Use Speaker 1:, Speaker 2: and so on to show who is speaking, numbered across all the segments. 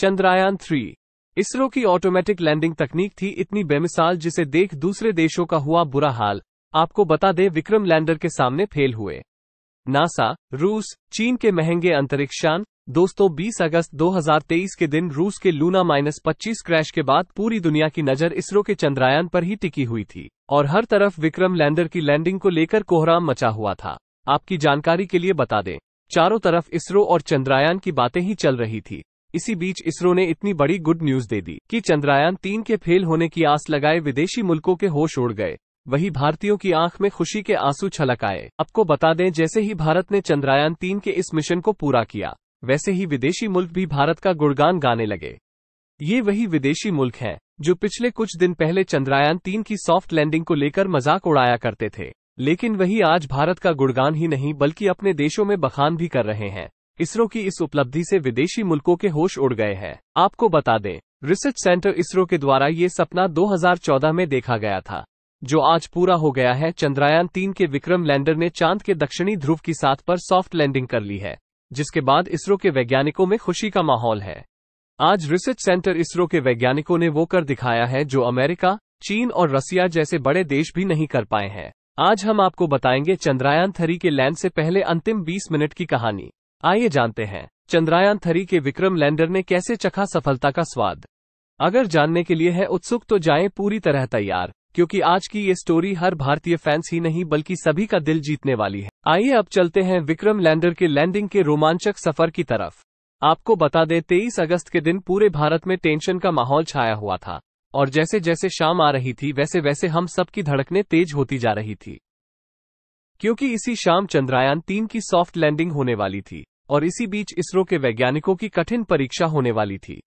Speaker 1: चंद्रयान 3 इसरो की automatic landing तकनीक थी इतनी बेमिसाल जिसे देख दूसरे देशों का हुआ बुरा हाल। आपको बता दें विक्रम लैंडर के सामने फेल हुए नासा, रूस, चीन के महंगे अंतरिक्षयान। दोस्तों 20 अगस्त 2023 के दिन रूस के लूना -25 क्रैश के बाद पूरी दुनिया की नजर इसरो के चंद्रयान पर ही टिकी हुई थी और हर तरफ विक्रम लैंडर की लैंडिंग को लेकर कोहराम मचा हुआ था। आपकी जानकारी के लिए बता दें, चारों तरफ इसरो और चंद्रयान की बातें ही चल रही थी। इसी बीच इसरो ने इतनी बड़ी गुड न्यूज दे दी कि चंद्रयान 3 के फेल होने की आस लगाए विदेशी मुल्कों के होश उड़ गए। वही भारतीयों की आंख में खुशी के आंसू छलक आए। आपको बता दें, जैसे ही भारत ने चंद्रयान 3 के इस मिशन को पूरा किया, वैसे ही विदेशी मुल्क भी भारत का गुणगान गाने लगे। ये वही विदेशी मुल्क हैं जो पिछले कुछ दिन पहले चंद्रयान 3 की सॉफ्ट लैंडिंग को लेकर मजाक उड़ाया करते थे, लेकिन वही आज भारत का गुणगान ही नहीं बल्कि अपने देशों में बखान भी कर रहे हैं। इसरो की इस उपलब्धि से विदेशी मुल्कों के होश उड़ गए हैं। आपको बता दें, रिसर्च सेंटर इसरो के द्वारा ये सपना 2014 में देखा गया था, जो आज पूरा हो गया है। चंद्रयान 3 के विक्रम लैंडर ने चांद के दक्षिणी ध्रुव की सतह पर सॉफ्ट लैंडिंग कर ली है, जिसके बाद इसरो के वैज्ञानिकों में खुशी का माहौल है। आज रिसर्च सेंटर इसरो के वैज्ञानिकों ने वो कर दिखाया है जो अमेरिका, चीन और रसिया जैसे बड़े देश भी नहीं कर पाए हैं। आज हम आपको बताएंगे चंद्रयान 3 के लैंड से पहले अंतिम 20 मिनट की कहानी। आइए जानते हैं चंद्रयान 3 के विक्रम लैंडर ने कैसे चखा सफलता का स्वाद। अगर जानने के लिए है उत्सुक तो जाएं पूरी तरह तैयार, क्योंकि आज की ये स्टोरी हर भारतीय फैंस ही नहीं बल्कि सभी का दिल जीतने वाली है। आइए अब चलते हैं विक्रम लैंडर के लैंडिंग के रोमांचक सफर की तरफ। आपको बता दें 23 अगस्त के दिन पूरे भारत में टेंशन का माहौल छाया हुआ था और जैसे जैसे शाम आ रही थी वैसे वैसे हम सबकी धड़कनें तेज होती जा रही थी, क्योंकि इसी शाम चंद्रयान 3 की सॉफ्ट लैंडिंग होने वाली थी और इसी बीच इसरो के वैज्ञानिकों की कठिन परीक्षा होने वाली थी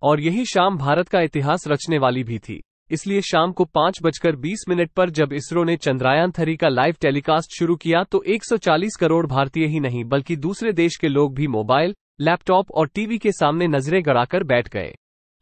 Speaker 1: और यही शाम भारत का इतिहास रचने वाली भी थी। इसलिए शाम को 5:20 पर जब इसरो ने चंद्रयान 3 का लाइव टेलीकास्ट शुरू किया तो 140 करोड़ भारतीय ही नहीं बल्कि दूसरे देश के लोग भी मोबाइल, लैपटॉप और टीवी के सामने नजरें गड़ाकर बैठ गए।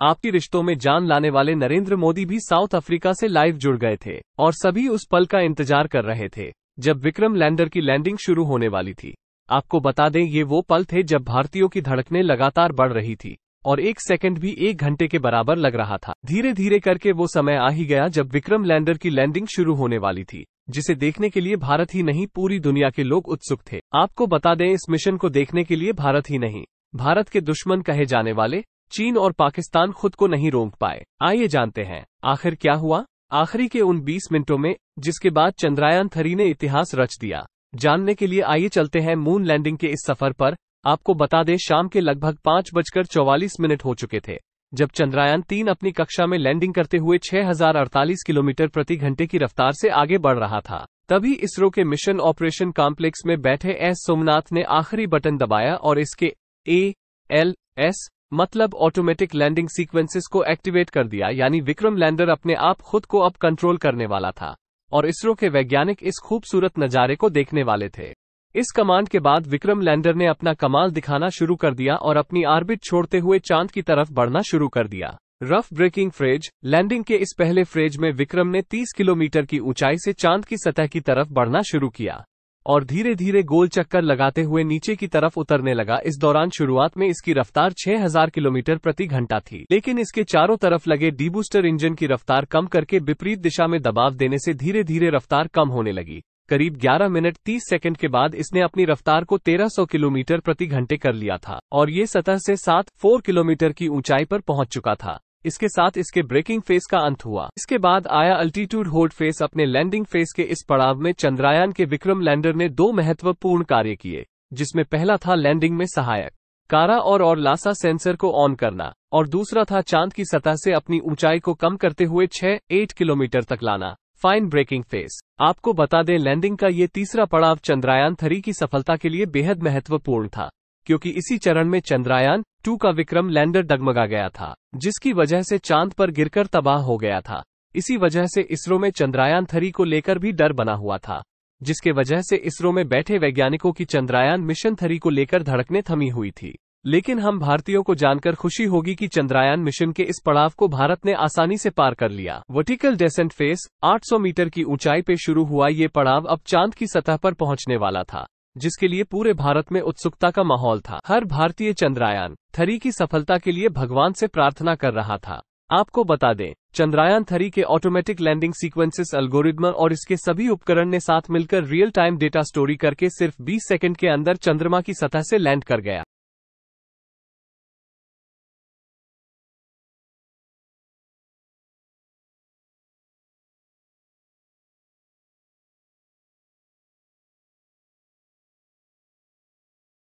Speaker 1: आपकी रिश्तों में जान लाने वाले नरेंद्र मोदी भी साउथ अफ्रीका से लाइव जुड़ गए थे और सभी उस पल का इंतजार कर रहे थे जब विक्रम लैंडर की लैंडिंग शुरू होने वाली थी। आपको बता दें, ये वो पल थे जब भारतीयों की धड़कनें लगातार बढ़ रही थी और एक सेकंड भी 1 घंटे के बराबर लग रहा था। धीरे धीरे करके वो समय आ ही गया जब विक्रम लैंडर की लैंडिंग शुरू होने वाली थी, जिसे देखने के लिए भारत ही नहीं पूरी दुनिया के लोग उत्सुक थे। आपको बता दें, इस मिशन को देखने के लिए भारत ही नहीं, भारत के दुश्मन कहे जाने वाले चीन और पाकिस्तान खुद को नहीं रोक पाए। आइए जानते हैं आखिर क्या हुआ आखिरी के उन 20 मिनटों में, जिसके बाद चंद्रयान 3 ने इतिहास रच दिया। जानने के लिए आइए चलते हैं मून लैंडिंग के इस सफर पर। आपको बता दें, शाम के लगभग 5:44 हो चुके थे जब चंद्रयान 3 अपनी कक्षा में लैंडिंग करते हुए 6048 किलोमीटर प्रति घंटे की रफ्तार से आगे बढ़ रहा था। तभी इसरो के मिशन ऑपरेशन कॉम्प्लेक्स में बैठे एस सोमनाथ ने आखिरी बटन दबाया और इसके ALS मतलब ऑटोमेटिक लैंडिंग सीक्वेंसेस को एक्टिवेट कर दिया, यानी विक्रम लैंडर अपने आप खुद को अब कंट्रोल करने वाला था और इसरो के वैज्ञानिक इस खूबसूरत नजारे को देखने वाले थे। इस कमांड के बाद विक्रम लैंडर ने अपना कमाल दिखाना शुरू कर दिया और अपनी ऑर्बिट छोड़ते हुए चांद की तरफ बढ़ना शुरू कर दिया। रफ ब्रेकिंग फ्रेज लैंडिंग के इस पहले फ्रेज में विक्रम ने 30 किलोमीटर की ऊंचाई से चांद की सतह की तरफ बढ़ना शुरू किया और धीरे धीरे गोल चक्कर लगाते हुए नीचे की तरफ उतरने लगा। इस दौरान शुरुआत में इसकी रफ्तार 6000 किलोमीटर प्रति घंटा थी, लेकिन इसके चारों तरफ लगे डीबूस्टर इंजन की रफ्तार कम करके विपरीत दिशा में दबाव देने से धीरे धीरे रफ्तार कम होने लगी। करीब 11 मिनट 30 सेकंड के बाद इसने अपनी रफ्तार को 1300 किलोमीटर प्रति घंटे कर लिया था और ये सतह से 4 किलोमीटर की ऊंचाई पर पहुंच चुका था। इसके साथ इसके ब्रेकिंग फेज का अंत हुआ। इसके बाद आया अल्टीट्यूड होल्ड फेज। अपने लैंडिंग फेज के इस पड़ाव में चंद्रयान के विक्रम लैंडर ने 2 महत्वपूर्ण कार्य किए, जिसमें पहला था लैंडिंग में सहायक कारा और लासा सेंसर को ऑन करना और दूसरा था चांद की सतह से अपनी ऊंचाई को कम करते हुए 6-8 किलोमीटर तक लाना, फाइन ब्रेकिंग फेज। आपको बता दें, लैंडिंग का ये तीसरा पड़ाव चंद्रयान 3 की सफलता के लिए बेहद महत्वपूर्ण था, क्योंकि इसी चरण में चंद्रयान 2 का विक्रम लैंडर डगमगा गया था, जिसकी वजह से चांद पर गिरकर तबाह हो गया था। इसी वजह से इसरो में चंद्रयान 3 को लेकर भी डर बना हुआ था, जिसके वजह से इसरो में बैठे वैज्ञानिकों की चंद्रयान मिशन 3 को लेकर धड़कनें थमी हुई थी। लेकिन हम भारतीयों को जानकर खुशी होगी कि चंद्रयान मिशन के इस पड़ाव को भारत ने आसानी से पार कर लिया। वर्टिकल डेसेंट फेस 800 मीटर की ऊंचाई पे शुरू हुआ ये पड़ाव अब चांद की सतह पर पहुंचने वाला था, जिसके लिए पूरे भारत में उत्सुकता का माहौल था। हर भारतीय चंद्रयान 3 की सफलता के लिए भगवान से प्रार्थना कर रहा था। आपको बता दें, चंद्रयान 3 के ऑटोमेटिक लैंडिंग सीक्वेंसेस एल्गोरिदम और इसके सभी उपकरण ने साथ मिलकर रियल टाइम डेटा स्टोरी करके सिर्फ 20 सेकंड के अंदर चंद्रमा की सतह से लैंड कर गया।